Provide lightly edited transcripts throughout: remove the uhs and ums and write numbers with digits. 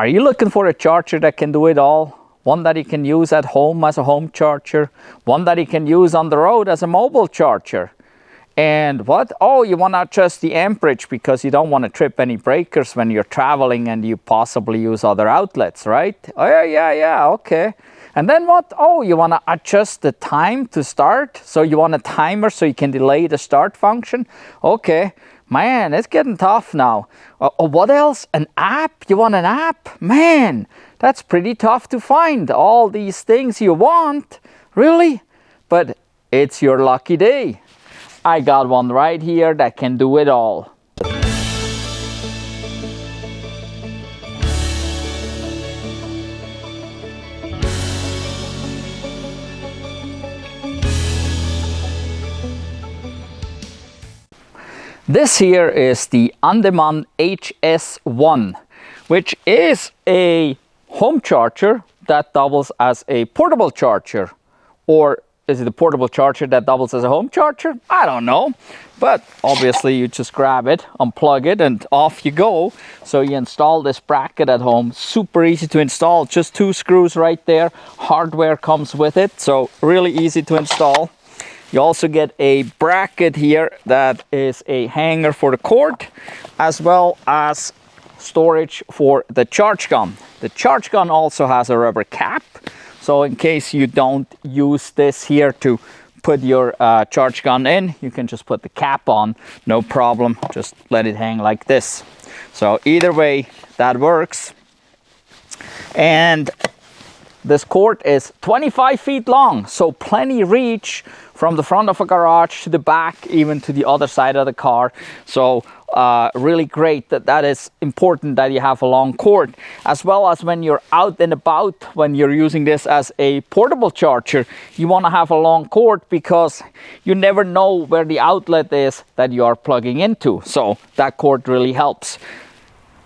Are you looking for a charger that can do it all? One that you can use at home as a home charger, one that you can use on the road as a mobile charger. And what? Oh, you want to adjust the amperage because you don't want to trip any breakers when you're traveling and you possibly use other outlets, right? Oh, yeah, okay. And then what? Oh, you want to adjust the time to start. So you want a timer so you can delay the start function. Okay. Man, it's getting tough now. What else? An app? You want an app? Man, that's pretty tough to find. All these things you want. Really? But it's your lucky day. I got one right here that can do it all. This here is the Andeman HS1, which is a home charger that doubles as a portable charger. Or is it a portable charger that doubles as a home charger? I don't know. But obviously you just grab it, unplug it, and off you go. So you install this bracket at home. Super easy to install. Just 2 screws right there. Hardware comes with it. So really easy to install. You also get a bracket here that is a hanger for the cord, as well as storage for the charge gun. The charge gun also has a rubber cap, so in case you don't use this here to put your charge gun in, you can just put the cap on, no problem, just let it hang like this. So either way, that works. And this cord is 25 feet long, so plenty reach from the front of a garage to the back, even to the other side of the car. So really great. That is important that you have a long cord, as well as when you're out and about, when you're using this as a portable charger, you want to have a long cord because you never know where the outlet is that you are plugging into. So that cord really helps.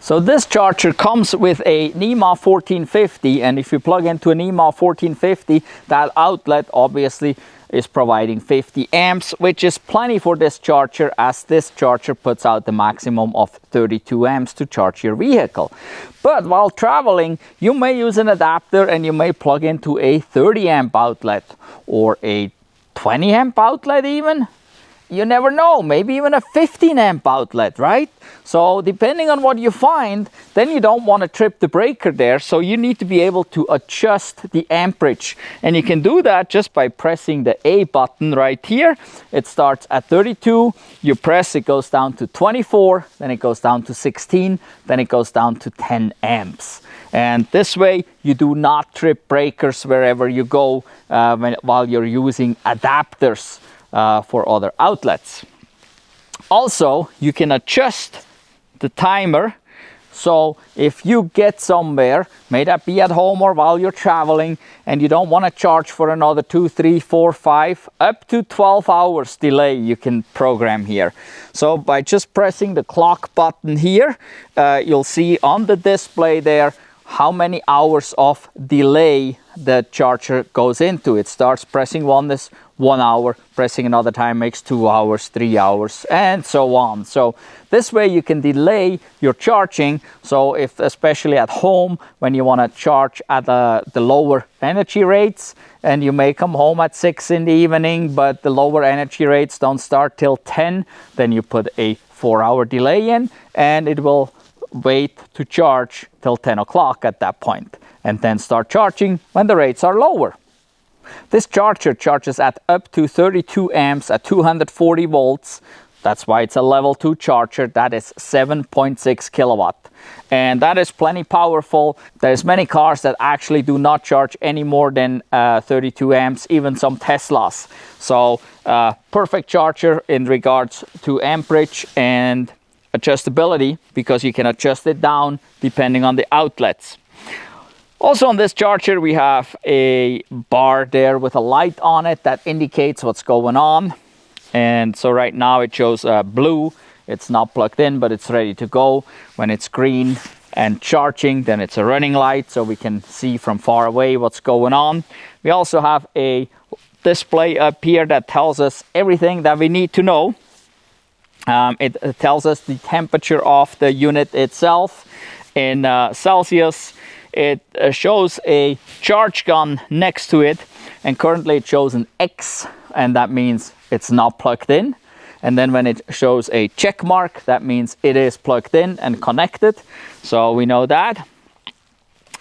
So this charger comes with a NEMA 1450, and if you plug into a NEMA 1450, that outlet obviously is providing 50 amps, which is plenty for this charger, as this charger puts out the maximum of 32 amps to charge your vehicle. But while traveling, you may use an adapter and you may plug into a 30 amp outlet or a 20 amp outlet even. You never know, maybe even a 15 amp outlet, right? So depending on what you find, then you don't want to trip the breaker there. So you need to be able to adjust the amperage. And you can do that just by pressing the A button right here. It starts at 32, you press, it goes down to 24, then it goes down to 16, then it goes down to 10 amps. And this way you do not trip breakers wherever you go while you're using adapters for other outlets. Also, you can adjust the timer. So if you get somewhere, may that be at home or while you're traveling, and you don't want to charge for another 2, 3, 4, 5, up to 12 hours delay, you can program here. So by just pressing the clock button here, you'll see on the display there how many hours of delay the charger goes into. It starts pressing one is 1 hour, pressing another time makes 2 hours, 3 hours, and so on. So this way you can delay your charging. So if, especially at home, when you want to charge at the lower energy rates, and you may come home at 6 in the evening, but the lower energy rates don't start till 10, then you put a 4-hour delay in, and it will wait to charge till 10 o'clock at that point, and then start charging when the rates are lower. This charger charges at up to 32 amps at 240 volts. That's why it's a level 2 charger. That is 7.6 kilowatt. And that is plenty powerful. There's many cars that actually do not charge any more than 32 amps, even some Teslas. So perfect charger in regards to amperage and adjustability, because you can adjust it down depending on the outlets. Also on this charger we have a bar there with a light on it that indicates what's going on. And so right now it shows blue. It's not plugged in, but it's ready to go. When it's green and charging, then it's a running light, so we can see from far away what's going on. We also have a display up here that tells us everything that we need to know. It tells us the temperature of the unit itself, in Celsius. It shows a charge gun next to it, and currently it shows an X, and that means it's not plugged in. And then when it shows a check mark, that means it is plugged in and connected. So we know that.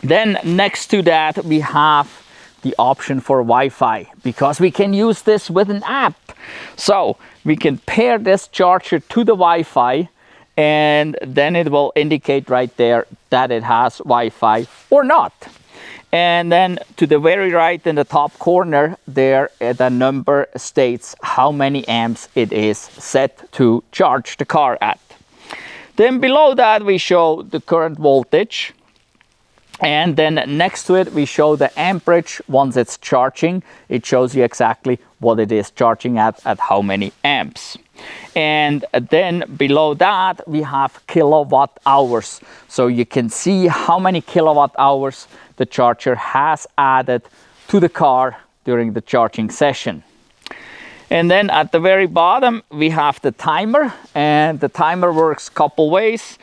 Then next to that, we have the option for Wi-Fi, because we can use this with an app. So we can pair this charger to the Wi-Fi, and then it will indicate right there that it has Wi-Fi or not. And then to the very right in the top corner there, the number states how many amps it is set to charge the car at. Then below that we show the current voltage, and then next to it we show the amperage. Once it's charging, it shows you exactly what it is charging at how many amps. And then below that we have kilowatt hours, so you can see how many kilowatt hours the charger has added to the car during the charging session. And then at the very bottom we have the timer, and the timer works a couple ways.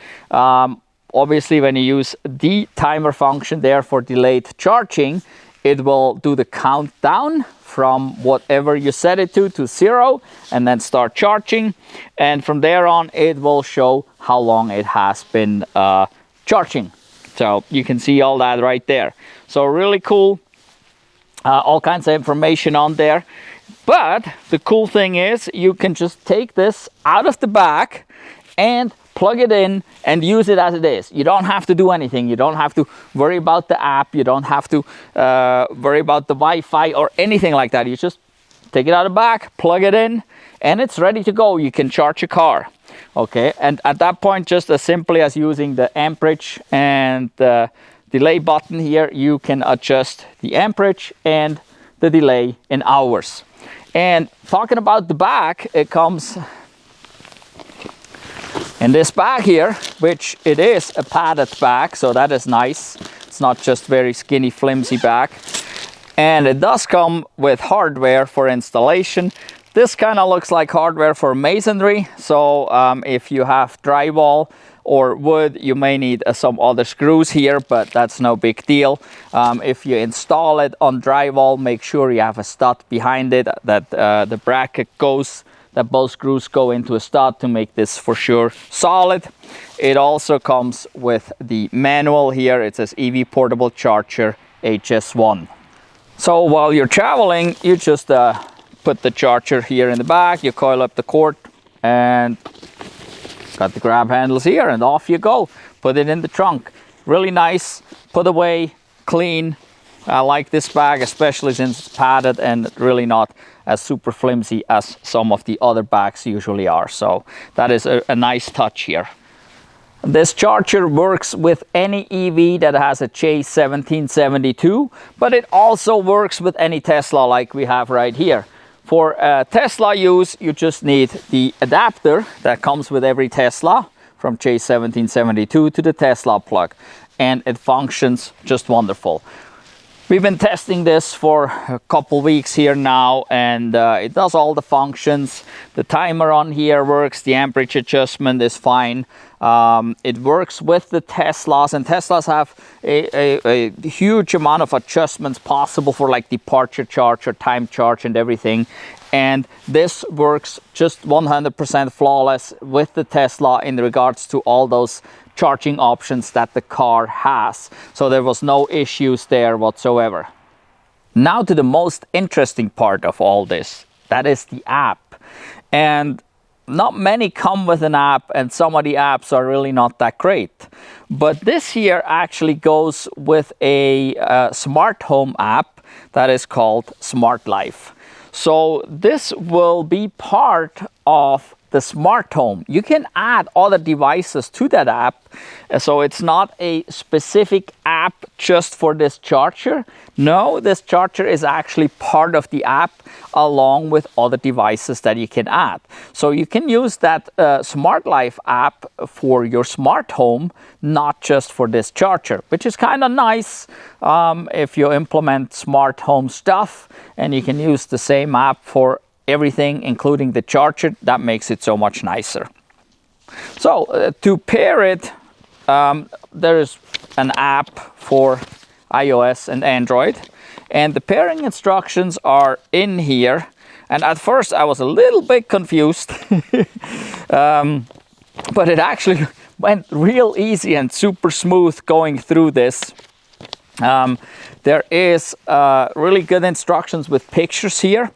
Obviously, when you use the timer function there for delayed charging, it will do the countdown from whatever you set it to 0, and then start charging. And from there on, it will show how long it has been charging. So you can see all that right there. So really cool, all kinds of information on there. But the cool thing is you can just take this out of the bag and plug it in and use it as it is. You don't have to do anything. You don't have to worry about the app. You don't have to worry about the Wi-Fi or anything like that. You just take it out of the bag, plug it in, and it's ready to go. You can charge a car. Okay, and at that point, just as simply as using the amperage and the delay button here, you can adjust the amperage and the delay in hours. And talking about the bag, it comes in this bag here, which it is a padded bag, so that is nice. It's not just very skinny, flimsy bag. And it does come with hardware for installation. This kind of looks like hardware for masonry. So if you have drywall or wood, you may need some other screws here, but that's no big deal. If you install it on drywall, make sure you have a stud behind it, that the bracket goes, that both screws go into a stud to make this for sure solid. It also comes with the manual here. It says EV Portable Charger HS1. So while you're traveling, you just put the charger here in the back, you coil up the cord, and got the grab handles here, and off you go. Put it in the trunk. Really nice, put away, clean. I like this bag, especially since it's padded and really not as super flimsy as some of the other bags usually are. So that is a nice touch here. This charger works with any EV that has a J1772, but it also works with any Tesla like we have right here. For Tesla use, you just need the adapter that comes with every Tesla from J1772 to the Tesla plug, and it functions just wonderful. We've been testing this for a couple weeks here now, and it does all the functions. The timer on here works, the amperage adjustment is fine. It works with the Teslas, and Teslas have a huge amount of adjustments possible for like departure charge or time charge and everything. And this works just 100% flawless with the Tesla in regards to all those charging options that the car has. So there was no issues there whatsoever. Now to the most interesting part of all this, that is the app. And not many come with an app, and some of the apps are really not that great. But this here actually goes with a smart home app that is called SmartLife. So this will be part of the smart home. You can add other devices to that app, so it's not a specific app just for this charger. No, this charger is actually part of the app along with other devices that you can add. So you can use that SmartLife app for your smart home, not just for this charger, which is kind of nice if you implement smart home stuff, and you can use the same app for everything, including the charger. That makes it so much nicer. So to pair it there is an app for iOS and Android, and the pairing instructions are in here. And at first I was a little bit confused, but it actually went real easy and super smooth going through this. There is really good instructions with pictures here,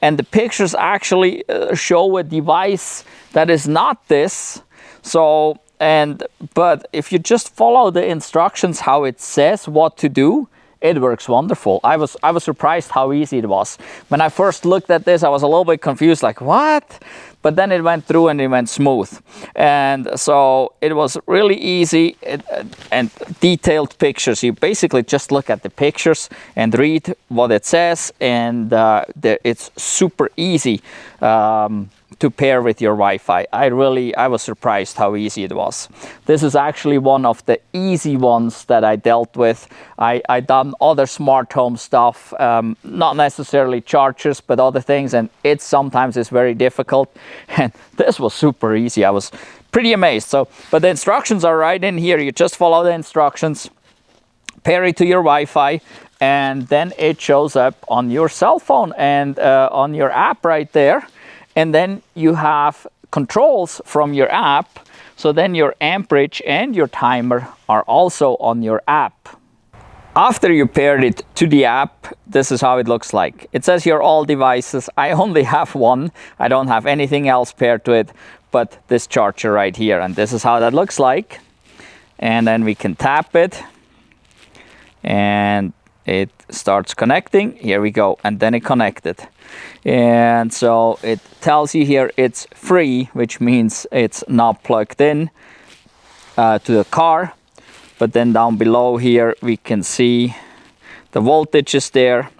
and the pictures actually show a device that is not this. So, but if you just follow the instructions, how it says what to do, it works wonderful. I was surprised how easy it was. When I first looked at this, I was a little bit confused, like what? But then it went through and it went smooth. And so it was really easy and detailed pictures. You basically just look at the pictures and read what it says, and it's super easy to pair with your Wi-Fi. I was surprised how easy it was. This is actually one of the easy ones that I dealt with. I done other smart home stuff, not necessarily chargers, but other things, and it sometimes is very difficult. And this was super easy. I was pretty amazed. So, but the instructions are right in here. You just follow the instructions, pair it to your Wi-Fi, and then it shows up on your cell phone and on your app right there. And then you have controls from your app. So then your amperage and your timer are also on your app. After you paired it to the app, this is how it looks like. It says here all devices. I only have one. I don't have anything else paired to it but this charger right here. And this is how that looks like. And then we can tap it and it starts connecting. Here we go. And then it connected. And so it tells you here it's free, which means it's not plugged in to the car. But then down below here we can see the voltage is there.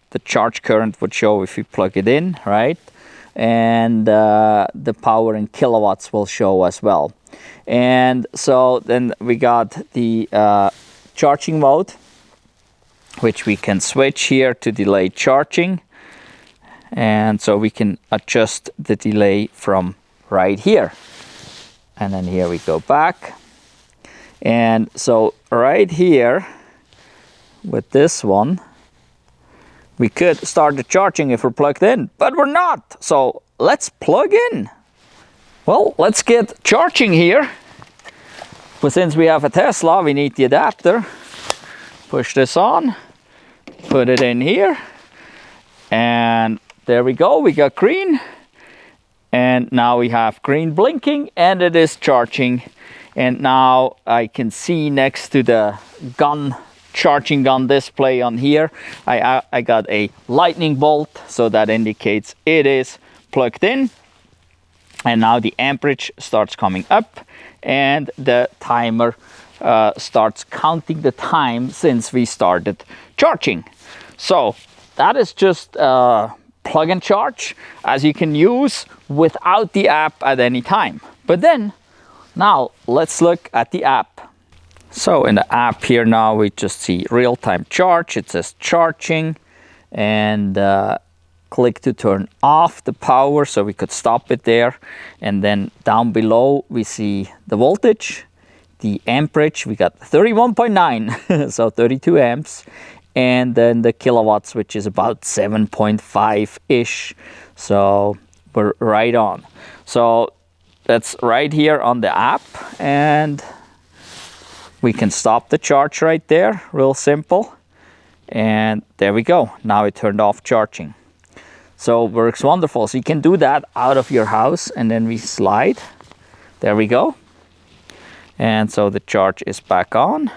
The charge current would show if you plug it in, right? And the power in kilowatts will show as well. And so then we got the charging mode, which we can switch here to delay charging. And so we can adjust the delay from right here. And then here we go back. And so right here with this one, we could start the charging if we're plugged in, but we're not. So let's plug in. Well, let's get charging here. But since we have a Tesla, we need the adapter. Push this on, put it in here, and there we go, we got green. And now we have green blinking and it is charging. And now I can see next to the gun, charging gun display on here, I got a lightning bolt, so that indicates it is plugged in. And now the amperage starts coming up and the timer starts counting the time since we started charging. So that is just plug and charge, as you can use without the app at any time. But then now let's look at the app. So in the app here now we just see real-time charge. It says charging, and click to turn off the power, so we could stop it there. And then down below we see the voltage, the amperage. We got 31.9 so 32 amps, and then the kilowatts, which is about 7.5 ish. So we're right on. So that's right here on the app, and we can stop the charge right there, real simple. And there we go. Now it turned off charging. So it works wonderful. So you can do that out of your house, and then we slide. There we go. And so the charge is back on.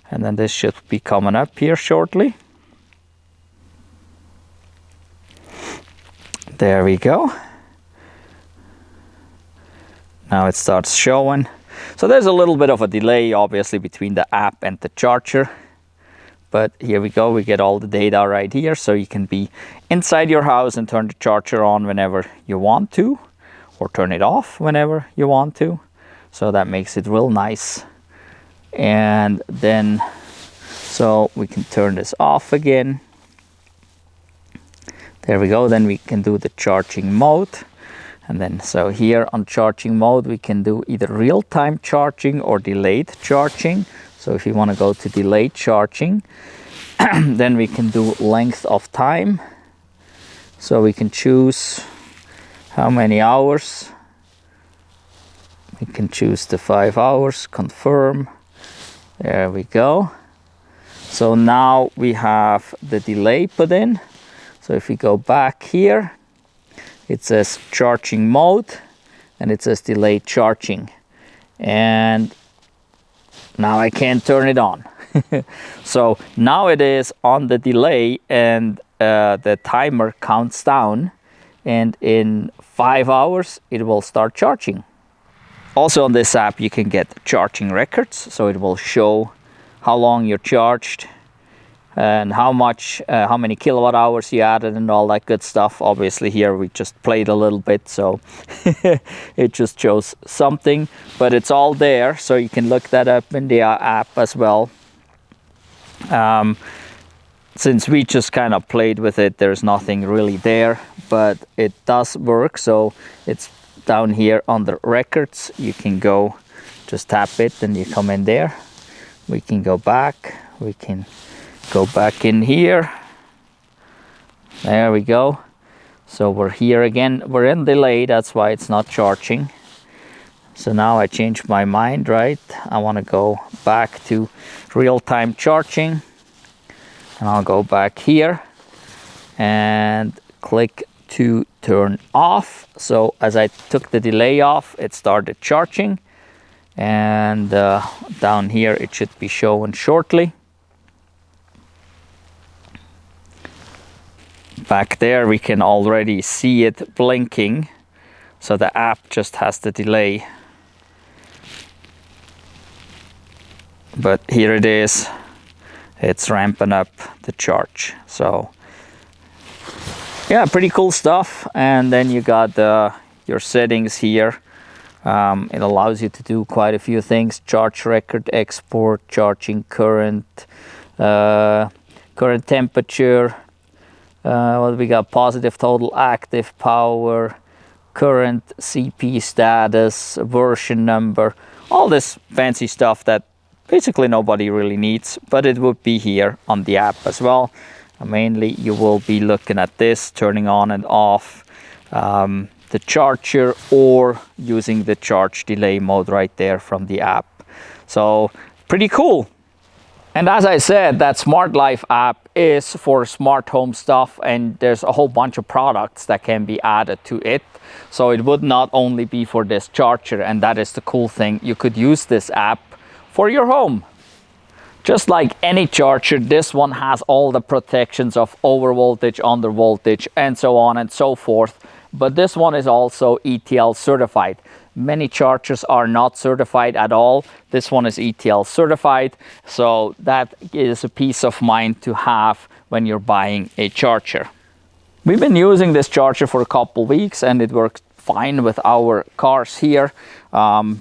And then this should be coming up here shortly. There we go. Now it starts showing. So there's a little bit of a delay, obviously, between the app and the charger. But here we go, we get all the data right here, so you can be inside your house and turn the charger on whenever you want to, or turn it off whenever you want to. So that makes it real nice. And then, so we can turn this off again. There we go, then we can do the charging mode. And then so here on charging mode, we can do either real-time charging or delayed charging. So if you want to go to delayed charging, then we can do length of time. So we can choose how many hours. We can choose the 5 hours, confirm. There we go. So now we have the delay put in. So if we go back here, it says charging mode and it says delayed charging. And now I can't turn it on. So now it is on the delay, and the timer counts down, and in 5 hours it will start charging. Also on this app you can get charging records, so it will show how long you're charged and how many kilowatt hours you added and all that good stuff. Obviously here we just played a little bit, so it just shows something, but it's all there, so you can look that up in the app as well. Since we just kind of played with it, there's nothing really there, but it does work. So it's down here under records. You can go, just tap it and you come in there. We can go back, we can go back in here. There we go. So we're here again. We're in delay, that's why it's not charging. So now I changed my mind, right? I want to go back to real-time charging, and I'll go back here and click to turn off. So as I took the delay off, it started charging, and down here it should be showing shortly. Back there we can already see it blinking, so the app just has the delay. But here it is, it's ramping up the charge. So yeah, pretty cool stuff. And then you got your settings here. It allows you to do quite a few things: charge record, export, charging current, current temperature. Well, we got positive total active power, current CP status, version number, all this fancy stuff that basically nobody really needs, but it would be here on the app as well. Mainly you will be looking at this, turning on and off the charger, or using the charge delay mode right there from the app. So pretty cool. And as I said, that SmartLife app is for smart home stuff, and there's a whole bunch of products that can be added to it. So it would not only be for this charger, and that is the cool thing. You could use this app for your home. Just like any charger, this one has all the protections of over voltage, under voltage, and so on and so forth. But this one is also ETL certified. Many chargers are not certified at all. This one is ETL certified, so that is a peace of mind to have when you're buying a charger. We've been using this charger for a couple weeks, and it works fine with our cars here.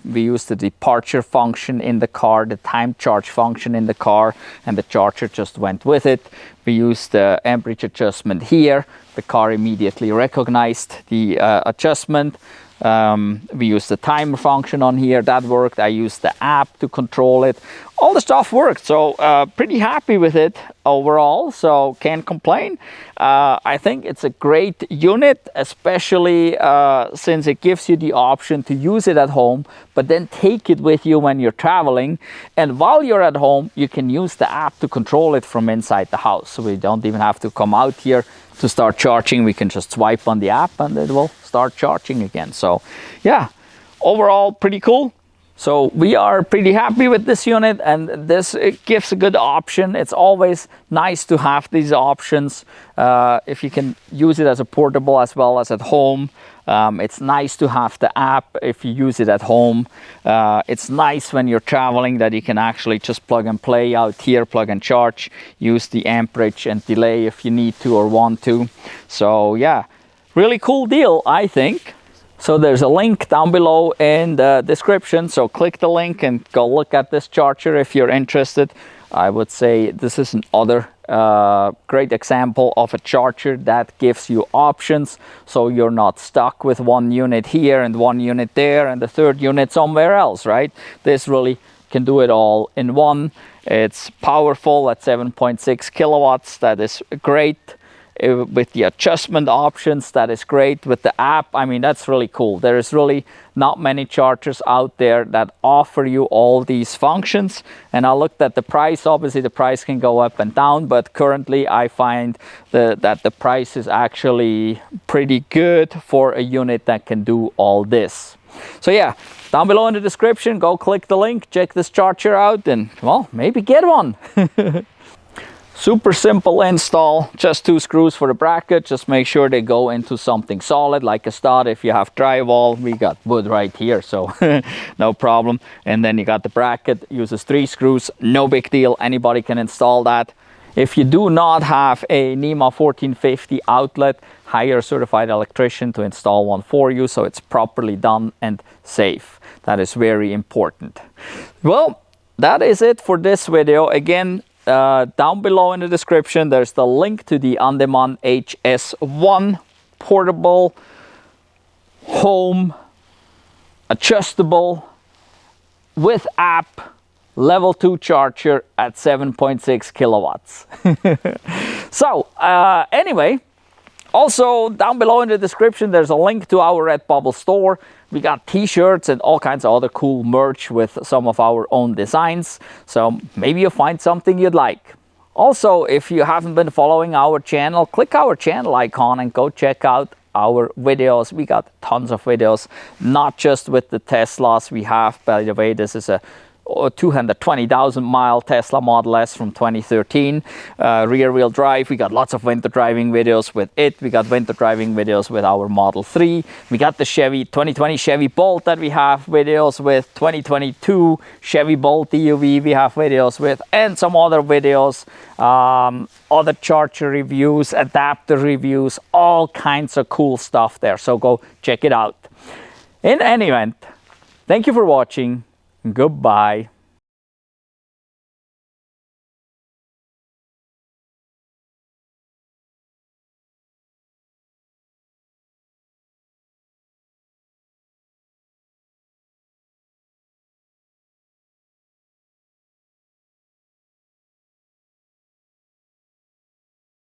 We use the departure function in the car, the time charge function in the car, and the charger just went with it. We used the amperage adjustment here. The car immediately recognized the adjustment. We used the timer function on here, that worked. I used the app to control it. All the stuff worked, so pretty happy with it overall, so can't complain. I think it's a great unit, especially since it gives you the option to use it at home, but then take it with you when you're traveling. And while you're at home, you can use the app to control it from inside the house. So we don't even have to come out here to start charging. We can just swipe on the app and it will start charging again. So yeah, overall pretty cool. So we are pretty happy with this unit, and it gives a good option. It's always nice to have these options if you can use it as a portable as well as at home. It's nice to have the app if you use it at home. It's nice when you're traveling that you can actually just plug and play out here, plug and charge, use the amperage and delay if you need to or want to. So yeah, really cool deal, I think. So there's a link down below in the description, so click the link and go look at this charger if you're interested. I would say this is another great example of a charger that gives you options, so you're not stuck with one unit here and one unit there and the third unit somewhere else, right? This really can do it all in one. It's powerful at 7.6 kilowatts. That is great. With the adjustment options, that is great. With the app, I mean, that's really cool. There is really not many chargers out there that offer you all these functions. And I looked at the price. Obviously the price can go up and down, but currently I find that the price is actually pretty good for a unit that can do all this. So yeah, down below in the description, go click the link, check this charger out, and well, maybe get one. Super simple install, just 2 screws for the bracket. Just make sure they go into something solid like a stud. If you have drywall, we got wood right here, so no problem. And then you got the bracket, uses 3 screws, no big deal, anybody can install that. If you do not have a NEMA 1450 outlet, hire a certified electrician to install one for you, so it's properly done and safe. That is very important. Well, that is it for this video. Again, down below in the description, there's the link to the Andeman HS1 portable, home, adjustable, with app, level 2 charger at 7.6 kilowatts. So anyway, also down below in the description, there's a link to our Redbubble store. We got t-shirts and all kinds of other cool merch with some of our own designs. So maybe you'll find something you'd like. Also, if you haven't been following our channel, click our channel icon and go check out our videos. We got tons of videos, not just with the Teslas we have. By the way, this is a 220,000 mile Tesla Model S from 2013, rear wheel drive. We got lots of winter driving videos with it. We got winter driving videos with our Model 3. We got the 2020 Chevy Bolt that we have videos with, 2022 Chevy Bolt EUV we have videos with, and some other videos, other charger reviews, adapter reviews, all kinds of cool stuff there. So go check it out. In any event, thank you for watching. Goodbye.